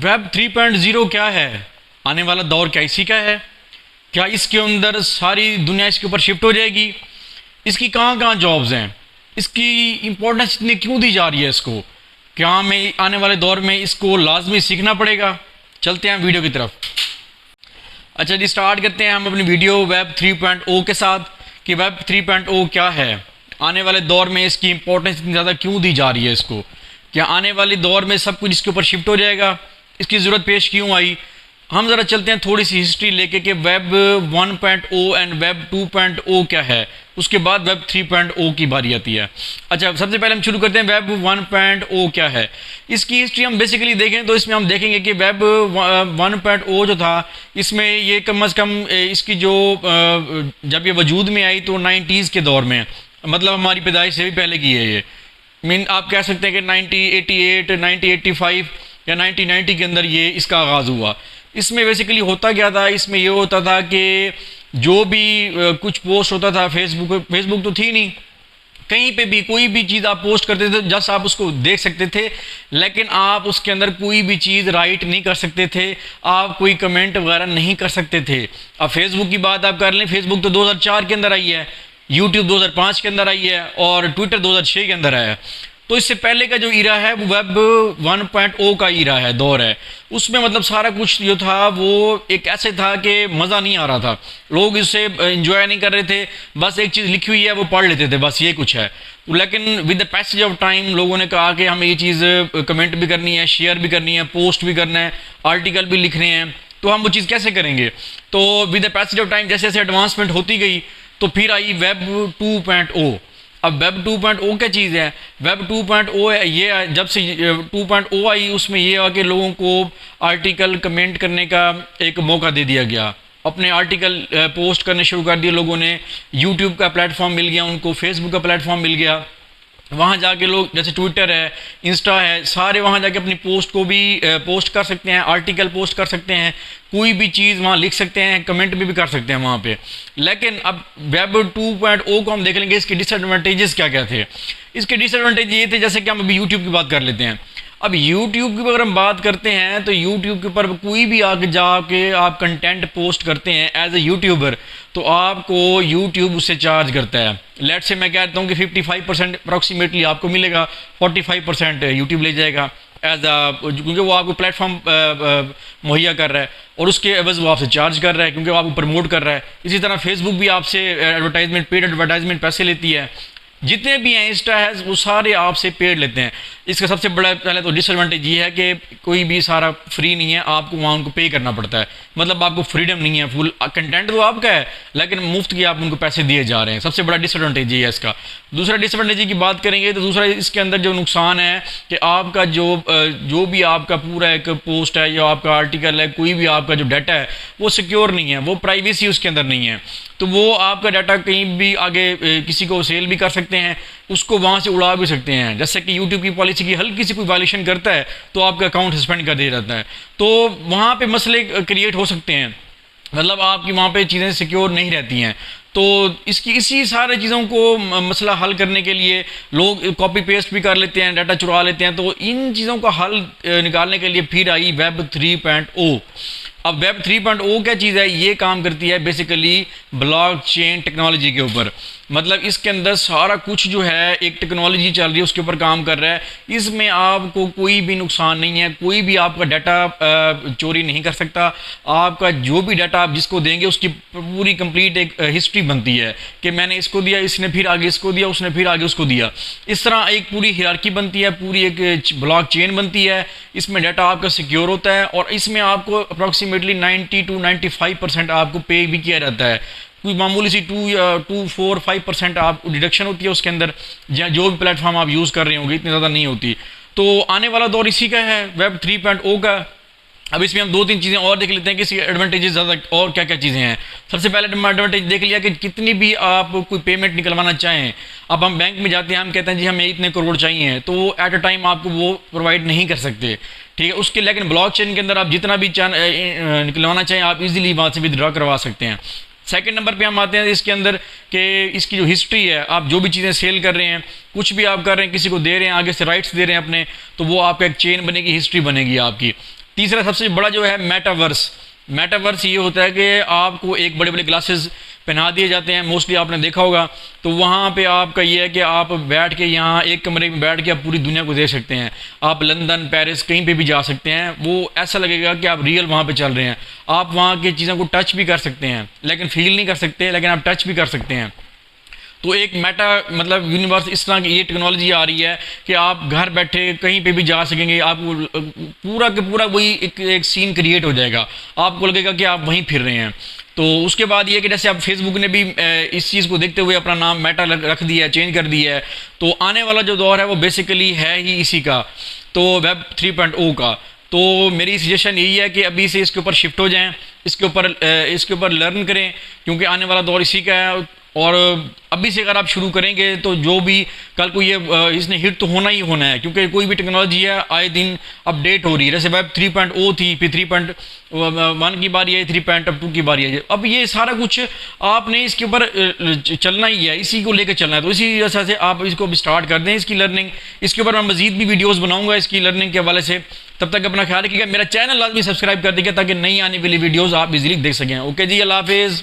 Web 3.0 क्या है, आने वाला दौर क्या इसी का है? क्या इसके अंदर सारी दुनिया इसके ऊपर शिफ्ट हो जाएगी? इसकी कहाँ कहाँ जॉब्स हैं? इसकी इम्पोर्टेंस इतनी क्यों दी जा रही है इसको? क्या हमें आने वाले दौर में इसको लाजमी सीखना पड़ेगा? चलते हैं वीडियो की तरफ। अच्छा जी, स्टार्ट करते हैं हम अपनी वीडियो वेब 3.0 के साथ कि वेब 3.0 क्या है, आने वाले दौर में इसकी इम्पोर्टेंस इतनी ज़्यादा क्यों दी जा रही है इसको? क्या आने वाले दौर में सब कुछ इसके ऊपर शिफ्ट हो जाएगा? इसकी ज़रूरत पेश क्यों आई? हम ज़रा चलते हैं थोड़ी सी हिस्ट्री लेके कि वेब 1.0 एंड वेब 2.0 क्या है, उसके बाद वेब 3.0 की बारी आती है। अच्छा, सबसे पहले हम शुरू करते हैं वेब 1.0 क्या है। इसकी हिस्ट्री हम बेसिकली देखें तो इसमें हम देखेंगे कि वेब 1.0 जो था, इसमें ये कम अज़ कम इसकी जो जब ये वजूद में आई तो 90s के दौर में, मतलब हमारी पैदाइश से भी पहले की है ये। मीन आप कह सकते हैं कि 1988, 1985 या 1990 के अंदर ये इसका आगाज़ हुआ। इसमें बेसिकली होता क्या था, इसमें ये होता था कि जो भी कुछ पोस्ट होता था, फेसबुक तो थी नहीं, कहीं पे भी कोई भी चीज़ आप पोस्ट करते थे जस्ट आप उसको देख सकते थे, लेकिन आप उसके अंदर कोई भी चीज़ राइट नहीं कर सकते थे, आप कोई कमेंट वगैरह नहीं कर सकते थे। अब फेसबुक की बात आप कर लें, फेसबुक तो 2004 के अंदर आई है, यूट्यूब 2005 के अंदर आई है और ट्विटर 2006 के अंदर आया है। तो इससे पहले का जो ईरा है वो वेब 1.0 का ईरा है, दौर है। उसमें मतलब सारा कुछ जो था वो एक ऐसे था कि मज़ा नहीं आ रहा था, लोग इससे इंजॉय नहीं कर रहे थे, बस एक चीज़ लिखी हुई है वो पढ़ लेते थे, बस ये कुछ है। लेकिन with the passage of time लोगों ने कहा कि हमें ये चीज़ कमेंट भी करनी है, शेयर भी करनी है, पोस्ट भी करना है, आर्टिकल भी लिखने हैं, तो हम वो चीज़ कैसे करेंगे? तो with the passage of time जैसे जैसे एडवांसमेंट होती गई तो फिर आई वेब 2.0। अब वेब 2.0 क्या चीज़ है? वेब 2.0 ये जब से 2.0 आई उसमें ये आ कि लोगों को आर्टिकल कमेंट करने का एक मौका दे दिया गया, अपने आर्टिकल पोस्ट करने शुरू कर दिए लोगों ने, यूट्यूब का प्लेटफॉर्म मिल गया उनको, फेसबुक का प्लेटफॉर्म मिल गया, वहाँ जाके लोग जैसे ट्विटर है, इंस्टा है, सारे वहाँ जाके अपनी पोस्ट को भी पोस्ट कर सकते हैं, आर्टिकल पोस्ट कर सकते हैं, कोई भी चीज़ वहाँ लिख सकते हैं, कमेंट भी कर सकते हैं वहाँ पे। लेकिन अब वेब 2.0 को हम देख लेंगे इसके डिसएडवांटेजेस क्या क्या थे। इसके डिसएडवांटेज ये थे, जैसे कि हम अभी यूट्यूब की बात कर लेते हैं। अब यूट्यूब की अगर हम बात करते हैं तो यूट्यूब के ऊपर कोई भी आके जाके आप कंटेंट पोस्ट करते हैं एज ए यूट्यूबर, तो आपको यूट्यूब उससे चार्ज करता है। लेट से मैं कहता हूँ कि 55% अप्रॉक्सीमेटली आपको मिलेगा, 45% यूट्यूब ले जाएगा एज क्योंकि वो आपको प्लेटफॉर्म मुहैया कर रहा है और उसके एवज वो आपसे चार्ज कर रहा है क्योंकि वो आपको प्रमोट कर रहा है। इसी तरह फेसबुक भी आपसे एडवर्टाइजमेंट, पेड एडवर्टाइजमेंट पैसे लेती है, जितने भी हैं इंस्टा है वो सारे आपसे पेड लेते हैं। इसका सबसे बड़ा पहले तो डिसएडवांटेज ये है कि कोई भी सारा फ्री नहीं है, आपको वहाँ उनको पे करना पड़ता है, मतलब आपको फ्रीडम नहीं है, फुल कंटेंट तो आपका है लेकिन मुफ्त के आप उनको पैसे दिए जा रहे हैं। सबसे बड़ा डिसएडवांटेज ये है इसका। दूसरा डिसएडवांटेज की बात करेंगे तो दूसरा इसके अंदर जो नुकसान है कि आपका जो भी आपका पूरा एक पोस्ट है या आपका आर्टिकल है, कोई भी आपका जो डाटा है वो सिक्योर नहीं है, वो प्राइवेसी उसके अंदर नहीं है, तो वो आपका डाटा कहीं भी आगे किसी को सेल भी कर सकते हैं, उसको वहाँ से उड़ा भी सकते हैं। जैसे कि यूट्यूब की पॉलिसी की हल्की सी कोई वायलेशन करता है तो आपका अकाउंट सस्पेंड कर दिया जाता है, तो वहाँ पे मसले क्रिएट हो सकते हैं, मतलब आपकी वहाँ पे चीज़ें सिक्योर नहीं रहती हैं। तो इसी सारे चीज़ों को मसला हल करने के लिए लोग कॉपी पेस्ट भी कर लेते हैं, डाटा चुरा लेते हैं, तो इन चीज़ों का हल निकालने के लिए फिर आई वेब 3.0। अब वेब 3.0 क्या चीज़ है? ये काम करती है बेसिकली ब्लॉकचेन टेक्नोलॉजी के ऊपर, मतलब इसके अंदर सारा कुछ जो है एक टेक्नोलॉजी चल रही है उसके ऊपर काम कर रहा है। इसमें आपको कोई भी नुकसान नहीं है, कोई भी आपका डाटा चोरी नहीं कर सकता। आपका जो भी डाटा आप जिसको देंगे उसकी पूरी कंप्लीट एक हिस्ट्री बनती है कि मैंने इसको दिया, इसने फिर आगे इसको दिया, उसने फिर आगे उसको दिया, इस तरह एक पूरी हियरार्की बनती है, पूरी एक ब्लॉक चेन बनती है। इसमें डाटा आपका सिक्योर होता है और इसमें आपको अप्रॉक्सीमेटली 90 to 95% आपको पे भी किया जाता है। कोई मामूली सी 2-4-5% आप डिडक्शन होती है उसके अंदर, जो भी प्लेटफॉर्म आप यूज़ कर रहे होंगे, इतनी ज़्यादा नहीं होती। तो आने वाला दौर इसी का है, वेब 3.0 का। अब इसमें हम 2-3 चीज़ें और देख लेते हैं कि इसकी एडवांटेजेस ज़्यादा और क्या क्या चीज़ें हैं। सबसे पहले एडवांटेज देख लिया कि कितनी भी आप कोई पेमेंट निकलवाना चाहें, अब हम बैंक में जाते हैं, हम कहते हैं जी हमें इतने करोड़ चाहिए, तो वो एट अ टाइम आपको वो प्रोवाइड नहीं कर सकते, ठीक है उसके। लेकिन ब्लॉकचेन के अंदर आप जितना भी निकलवाना चाहें आप इजीली वहाँ से विथड्रॉ करवा सकते हैं। सेकंड नंबर पे हम आते हैं इसके अंदर कि इसकी जो हिस्ट्री है, आप जो भी चीज़ें सेल कर रहे हैं, कुछ भी आप कर रहे हैं, किसी को दे रहे हैं, आगे से राइट्स दे रहे हैं अपने, तो वो आपका एक चेन बनेगी, हिस्ट्री बनेगी आपकी। तीसरा सबसे बड़ा जो है मेटावर्स। मेटावर्स ये होता है कि आपको एक बड़े बड़े ग्लासेस पहना दिए जाते हैं, मोस्टली आपने देखा होगा। तो वहाँ पे आपका ये है कि आप बैठ के यहाँ एक कमरे में बैठ के आप पूरी दुनिया को देख सकते हैं। आप लंदन, पेरिस, कहीं पे भी जा सकते हैं। वो ऐसा लगेगा कि आप रियल वहाँ पे चल रहे हैं। आप वहाँ की चीज़ों को टच भी कर सकते हैं, लेकिन फील नहीं कर सकते, लेकिन आप टच भी कर सकते हैं। तो एक मेटा मतलब यूनिवर्स, इस तरह की ये टेक्नोलॉजी आ रही है कि आप घर बैठे कहीं पे भी जा सकेंगे। आपको पूरा के पूरा वही एक सीन क्रिएट हो जाएगा, आपको लगेगा कि आप वहीं फिर रहे हैं। तो उसके बाद ये कि जैसे अब फेसबुक ने भी इस चीज़ को देखते हुए अपना नाम मेटा रख दिया है, चेंज कर दिया है। तो आने वाला जो दौर है वो बेसिकली है ही इसी का, तो वेब 3.0 का। तो मेरी सजेशन यही है कि अभी से इसके ऊपर शिफ्ट हो जाएं, इसके ऊपर लर्न करें, क्योंकि आने वाला दौर इसी का है। और अभी से अगर आप शुरू करेंगे तो जो भी कल को ये इसने हिट तो होना ही होना है, क्योंकि कोई भी टेक्नोलॉजी है आए दिन अपडेट हो रही है। जैसे वेब 3.0 थी, फिर 3.1 की बारी है, 3.2 की बारी है। अब ये सारा कुछ आपने इसके ऊपर चलना ही है, इसी को लेकर चलना है। तो इसी वजह से आप इसको भी स्टार्ट कर दें, इसकी लर्निंग। इसके ऊपर मैं मजीद भी वीडियोस बनाऊंगा इसकी लर्निंग के हवाले से। तब तक अपना ख्याल रखिएगा, मेरा चैनल लाजमी सब्सक्राइब कर दीजिएगा ताकि नई आने वाली वीडियोस आप इजीली देख सकें। ओके जी, अल्लाह हाफिज़।